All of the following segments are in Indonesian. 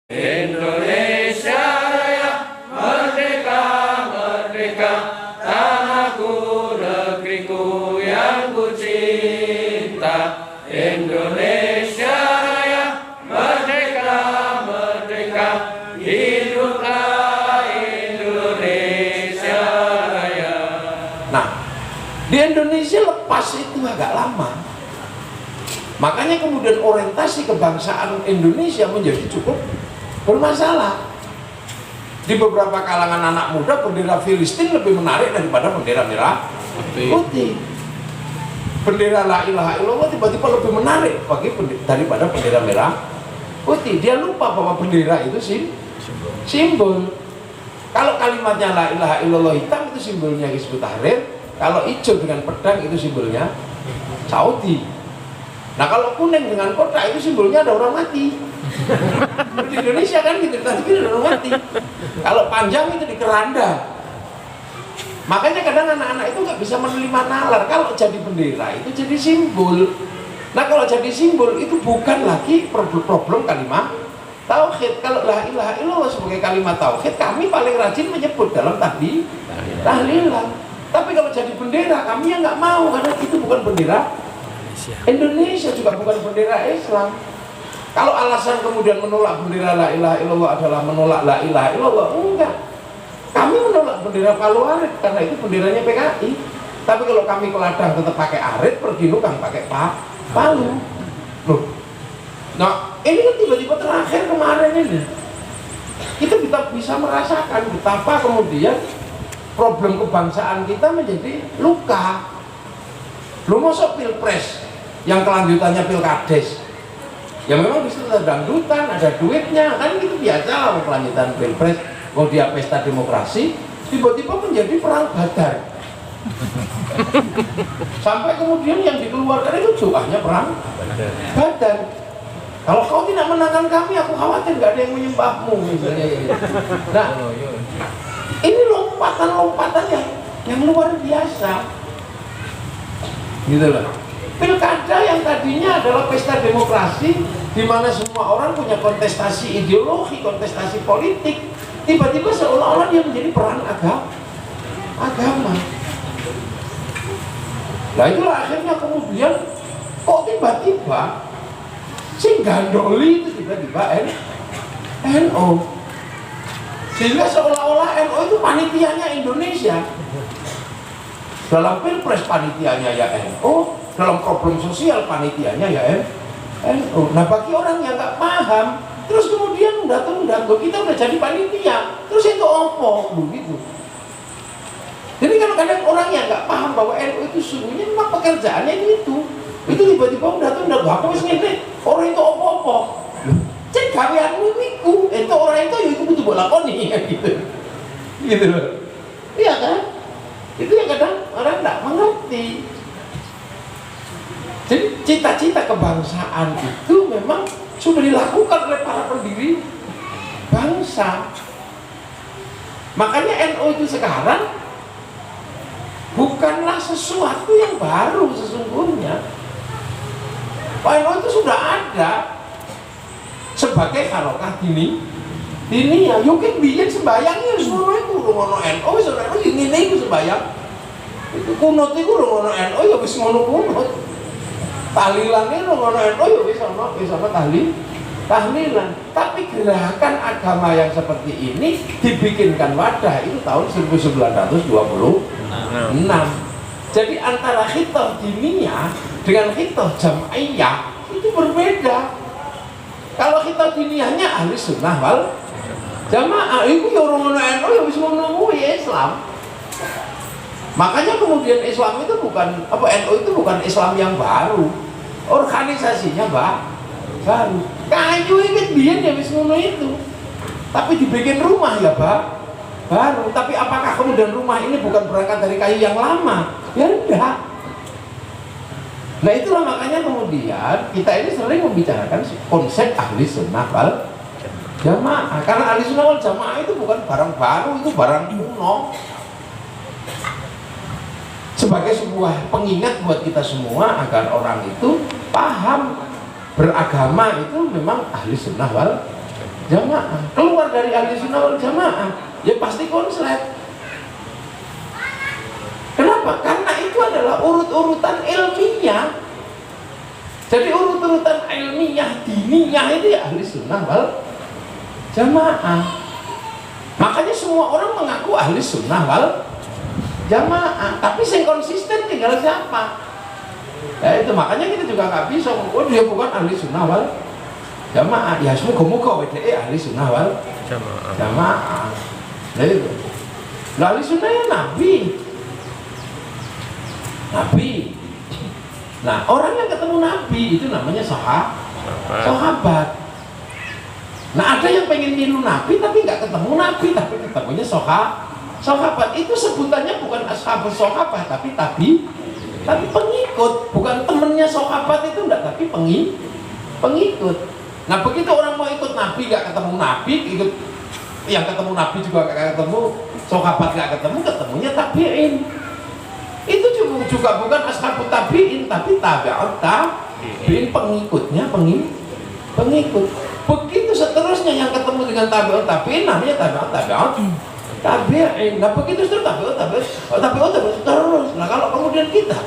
Indonesia Raya, merdeka, merdeka, tanahku, negeriku yang ku cinta. Indonesia Raya, merdeka, merdeka, hiduplah Indonesia Raya. Nah, di Indonesia lepas itu agak lama. Makanya kemudian orientasi kebangsaan Indonesia menjadi cukup bermasalah. Di beberapa kalangan anak muda, bendera Filistin lebih menarik daripada bendera merah putih. Bendera la ilaha illallah tiba-tiba lebih menarik daripada bendera merah putih. Dia lupa bahwa bendera itu simbol. Kalau kalimatnya la ilaha illallah hitam itu simbolnya Hizbut Tahrir, kalau hijau dengan pedang itu simbolnya Saudi. Nah kalau kuning dengan kotak itu simbolnya ada orang mati. Di Indonesia kan gitu, tadi ada orang mati. Kalau panjang itu di keranda. Makanya kadang anak-anak itu nggak bisa menerima nalar. Kalau jadi bendera itu jadi simbol. Nah kalau jadi simbol itu bukan lagi problem kalimat tauhid. Kalau la ilaha illallah sebagai kalimat tauhid, kami paling rajin menyebut dalam tahlilan. Tapi kalau jadi bendera, kami yang nggak mau karena itu bukan bendera Indonesia, juga bukan bendera Islam. Kalau alasan kemudian menolak bendera la ilaha illallah adalah menolak la ilaha illallah, enggak. Kami menolak bendera Palu Arit karena itu benderanya PKI. Tapi kalau kami ke ladang tetap pakai arit, pergi nukang pakai palu. Loh. Nah, ini kan tiba-tiba terakhir kemarin ini. Kita bisa merasakan betapa kemudian problem kebangsaan kita menjadi luka. Lu masuk pilpres yang kelanjutannya pilkades, ya memang di situ ada dangdutan, ada duitnya, kan itu biasa lah kelanjutan pilpres. Kalau dia pesta demokrasi, tiba-tiba menjadi perang badar. Sampai kemudian yang dikeluarkan itu jumlahnya perang badar. Kalau kau tidak menangkan kami, aku khawatir nggak ada yang menyembahmu misalnya. Nah, ini lompatan-lompatan yang luar biasa. Gitu loh. Pilkada yang tadinya adalah pesta demokrasi di mana semua orang punya kontestasi ideologi, kontestasi politik, tiba-tiba seolah-olah dia menjadi perang agama. Nah itulah akhirnya kemudian kok tiba-tiba si gandoli itu tiba-tiba NO, sehingga seolah-olah NO itu panitianya Indonesia. Dalam pilpres panitianya ya NU, dalam problem sosial panitianya ya NU. Nah bagi orang yang nggak paham, terus kemudian datang kita udah jadi panitia, terus itu opo begitu. Jadi kadang-kadang orang yang nggak paham bahwa NU itu sesungguhnya memang pekerjaannya itu tiba-tiba datang apa sih ini orang itu opo-opo. Cek gaweanmu itu orang itu butuh lakoni gitu loh. Iya kan? Itu yang kadang orang tidak mengerti. Jadi cita-cita kebangsaan itu memang sudah dilakukan oleh para pendiri bangsa. Makanya NU itu sekarang bukanlah sesuatu yang baru sesungguhnya. NU itu sudah ada sebagai harokah dini ya, mungkin biyen sembayangnya semua itu ngono NU, saudara ini itu sembayang. Itu kunut itu ngono NU ya wis ngono kunut. Tahlilannya ngono NU ya wis ana tahlilan. Tapi gerakan agama yang seperti ini dibikinkan wadah itu tahun 1926. Jadi antara khitah diniyah dengan khitah jam'iyah itu berbeda. Kalau khitah diniyahnya ahli sunnah wal jamaah itu ya orang NU ya bisa ngomong Islam. Makanya kemudian Islam itu bukan NU itu bukan Islam yang baru, organisasinya baru. Kayu ini biar ya bisa ngomong itu, tapi dibikin rumah ya baru. Tapi apakah kemudian rumah ini bukan berangkat dari kayu yang lama? Ya enggak. Nah itulah makanya kemudian kita ini sering membicarakan konsep ahli sunnah wal jamaah, karena ahli sunnah wal jamaah itu bukan barang baru, itu barang kuno. Sebagai sebuah pengingat buat kita semua agar orang itu paham beragama itu memang ahli sunnah wal jamaah. Keluar dari ahli sunnah wal jamaah, ya pasti konslet. Kenapa? Karena itu adalah urut-urutan ilmiah. Jadi urut-urutan ilmiah, diniyah itu ya ahli sunnah wal jamaah. Makanya semua orang mengaku ahli sunnah wal jamaah, tapi yang konsisten tinggal siapa? Ya itu makanya kita juga nggak bisa, oh dia bukan ahli sunnah wal jamaah. Ya semoga WDE ahli sunnah wal jamaah. Nah itu, ahli sunnah ya nabi. Nah orang yang ketemu nabi itu namanya sahabat. Nah ada yang pengen niru nabi tapi nggak ketemu nabi, tapi ketemunya sahabat. Itu sebutannya bukan ashabus sahabat tapi pengikut, bukan temennya sahabat itu enggak, tapi pengikut. Nah begitu orang mau ikut nabi nggak ketemu nabi, ikut yang ketemu nabi juga nggak ketemu, sahabat nggak ketemu, ketemunya tabi'in. Itu juga bukan ashabut tabi'in tapi tabi'ut tabi'in, pengikutnya pengikut. Begitu seterusnya yang ketemu dengan tabi'ut tabi'in namanya tabi'ut tabi'in. Nah begitu terus tabi'ut terus. Nah kalau kemudian kita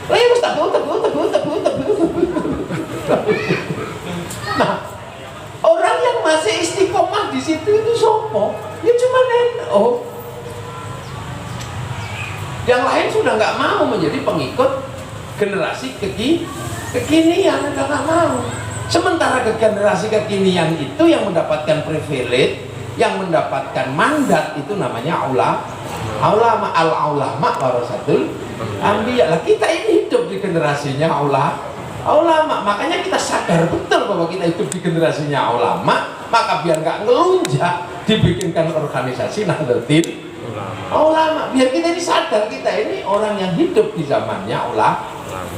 terus tabi'ut. Nah orang yang masih istiqomah di situ itu sopo? Ya cuma NU. Yang lain sudah nggak mau menjadi pengikut generasi kekinian, udah nggak mau. Sementara ke generasi kekinian itu yang mendapatkan privilege, yang mendapatkan mandat itu namanya ulama warasatul anbiya. Lah kita ini hidup di generasinya ulama, makanya kita sadar betul bahwa kita hidup di generasinya ulama. Maka biar nggak ngelunjak dibikinkan organisasi Nahdlatul Ulama, biar kita ini sadar kita ini orang yang hidup di zamannya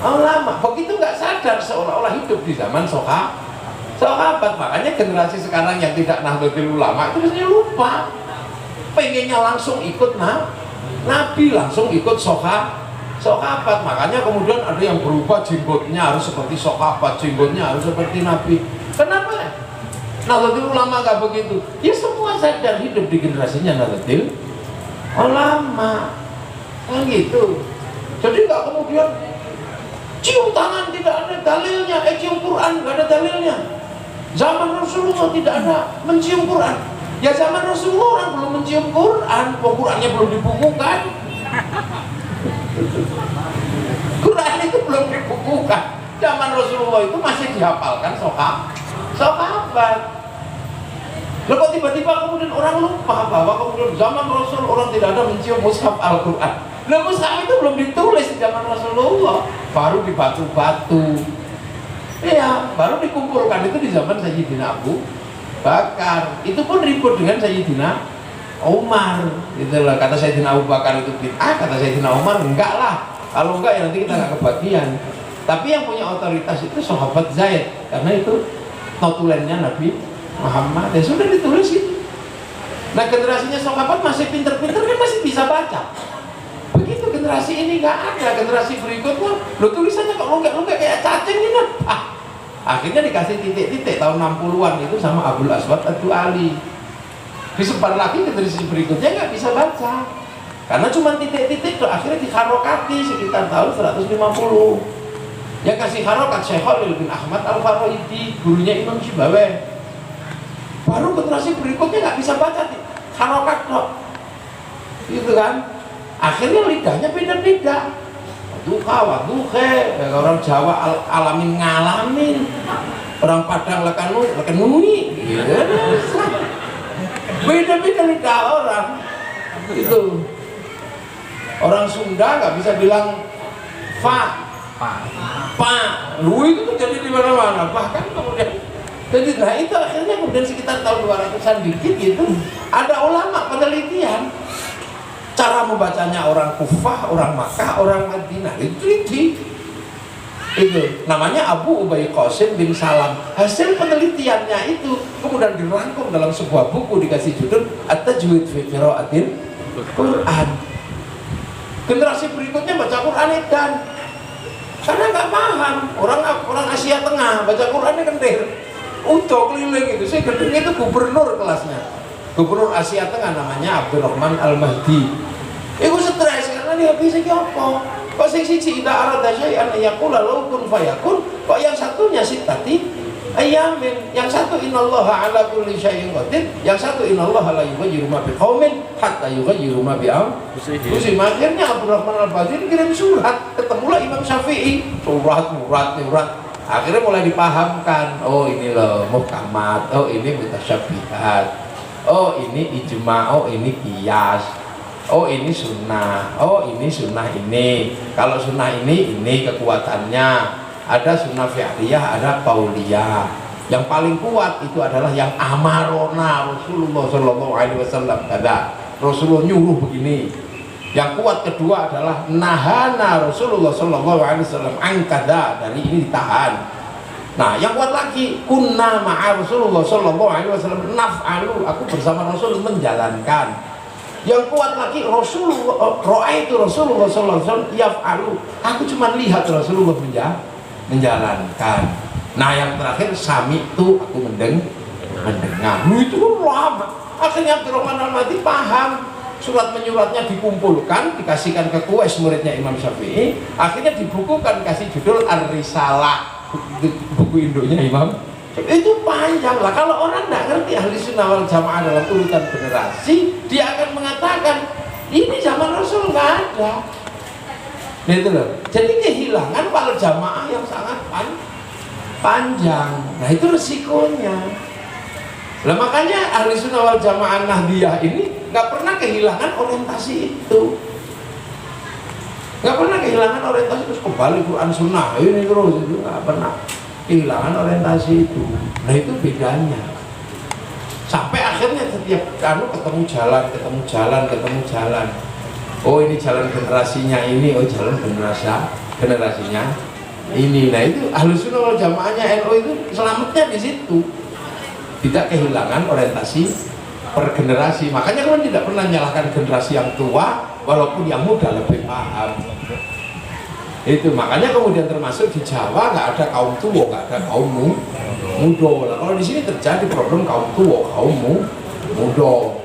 ulama. Begitu nggak sadar seolah-olah hidup di zaman sahabat. Makanya generasi sekarang yang tidak Nahdlatul Ulama itu biasanya lupa, pengennya langsung ikut nabi, langsung ikut sahabat. Makanya kemudian ada yang berubah, jenggotnya harus seperti sahabat, jenggotnya harus seperti nabi. Kenapa? Nahdlatul Ulama nggak begitu. Ya semua sadar hidup di generasinya Nahdlatul Ulama, kan gitu. Jadi nggak kemudian cium tangan tidak ada dalilnya, cium Quran nggak ada dalilnya. Zaman Rasulullah tidak ada mencium Quran. Ya zaman Rasulullah orang belum mencium Quran, Qurannya belum dibukukan. Quran itu belum dibukukan. Zaman Rasulullah itu masih dihafalkan sahabat. Lalu kok tiba-tiba kemudian orang lupa bahwa kemudian zaman Rasul orang tidak ada mencium mushaf Al-Quran. Nah mushaf itu belum ditulis di zaman Rasulullah, baru di batu-batu. Iya, baru dikumpulkan itu di zaman Sayyidina Abu Bakar. Itu pun ribut dengan Sayyidina Umar. Itulah kata Sayyidina Abu Bakar itu bid'ah, kata Sayyidina Umar enggak lah. Kalau enggak ya nanti kita nggak kebagian. Tapi yang punya otoritas itu sahabat Zaid, karena itu notulennya Nabi Muhammad, ya sudah ditulis gitu. Nah generasinya sahabat masih pinter-pinter kan masih bisa baca. Begitu generasi ini nggak ada, generasi berikutnya lo tulisannya kok lunggak-lunggak kayak cacing ini. Akhirnya dikasih titik-titik tahun 60-an itu sama Abul Aswad Ad-Du'ali. Disebar lagi generasi berikutnya nggak bisa baca. Karena cuma titik-titik tuh akhirnya diharokati sekitar tahun 150. Yang kasih harokat Syekh Khalil bin Ahmad Al-Faraidi, gurunya Imam Syibawayh. Baru generasi berikutnya nggak bisa baca harokat kok, gitu kan? Akhirnya lidahnya beda-beda. Waduhe, orang Jawa alamin ngalamin, orang Padang lekenui, gitu. Beda-beda lidah orang. Itu orang Sunda nggak bisa bilang lu itu terjadi di mana-mana, bahkan kemudian. Jadi nah itu akhirnya kemudian sekitar tahun 200-an dikit gitu ada ulama penelitian cara membacanya orang Kufah, orang Makkah, orang Madinah, itu namanya Abu Ubay Qasim bin Salam. Hasil penelitiannya itu kemudian dirangkum dalam sebuah buku dikasih judul At-Tajwid fi Qira'atil Quran. Generasi berikutnya baca Quran edan karena nggak paham. Orang Asia Tengah baca Qurannya kentir. udah keliling itu. Saya gedung itu gubernur kelasnya, gubernur Asia Tengah namanya Abdurrahman Al-Mahdi. Iku stres karena dia bisa apa? Kok sing siji ida arada syai'an yaqula lahu kun fayakun, kok yang satunya sitati ayamin, yang satu innallaha ala kulli syai'in qadir, yang satu innallaha la yughayyiru ma biqaumin hatta yughayyiru ma bi anfusihim. Akhirnya Abdurrahman Al-Bahdi kirim surat, ketemulah Imam Syafi'i, surat. Akhirnya mulai dipahamkan, oh ini loh muhkamat, oh ini mutasyabihat, oh ini ijma, oh ini qiyas, oh ini sunnah, oh ini sunnah ini. Kalau sunnah ini kekuatannya. Ada sunnah fi'liyah, ada qauliyah. Yang paling kuat itu adalah yang amarona Rasulullah Shallallahu Alaihi Wasallam. Ada Rasulullah nyuruh begini. Yang kuat kedua adalah nahana Rasulullah Shallallahu Alaihi Wasallam angkada, dari ini ditahan. Nah, yang kuat lagi kunna ma'a Rasulullah Shallallahu Alaihi Wasallam naf'alu, aku bersama Rasul menjalankan. Yang kuat lagi Rasulullah itu Rasulullah Shallallahu Alaihi Wasallam yaf'alu, aku cuma lihat Rasulullah menjalankan. Nah, yang terakhir sami itu aku mendengar. Itu lama. Akhirnya Abdurrahman Al-Mahdi paham. Surat menyuratnya dikumpulkan, dikasihkan ke Kuwais muridnya Imam Syafi'i. Akhirnya dibukukan, kasih judul Ar-Risalah, buku induknya Imam. Itu panjang lah. Kalau orang tidak ngerti ahli sunnah wal jamaah dalam urutan generasi, dia akan mengatakan ini zaman Rasul nggak ada. Nah, itu loh. Jadi kehilangan wal jamaah yang sangat panjang. Nah, itu resikonya. Lah makanya ahli sunnah wal jamaah Nahdiyah ini nggak pernah kehilangan orientasi itu. Nggak pernah kehilangan orientasi, terus kembali Quran Sunnah ini terus, itu nggak pernah kehilangan orientasi itu. Nah, itu bedanya. Sampai akhirnya setiap ketemu jalan. Oh, ini jalan generasinya ini, oh jalan generasinya ini. Nah, itu ahli sunnah wal jamaahnya NU itu selamatnya di situ. Tidak kehilangan orientasi per generasi. Makanya kan tidak pernah menyalahkan generasi yang tua, walaupun yang muda lebih paham. Itu makanya kemudian termasuk di Jawa nggak ada kaum tua, nggak ada kaum muda. Nah, kalau di sini terjadi problem kaum tua, kaum muda.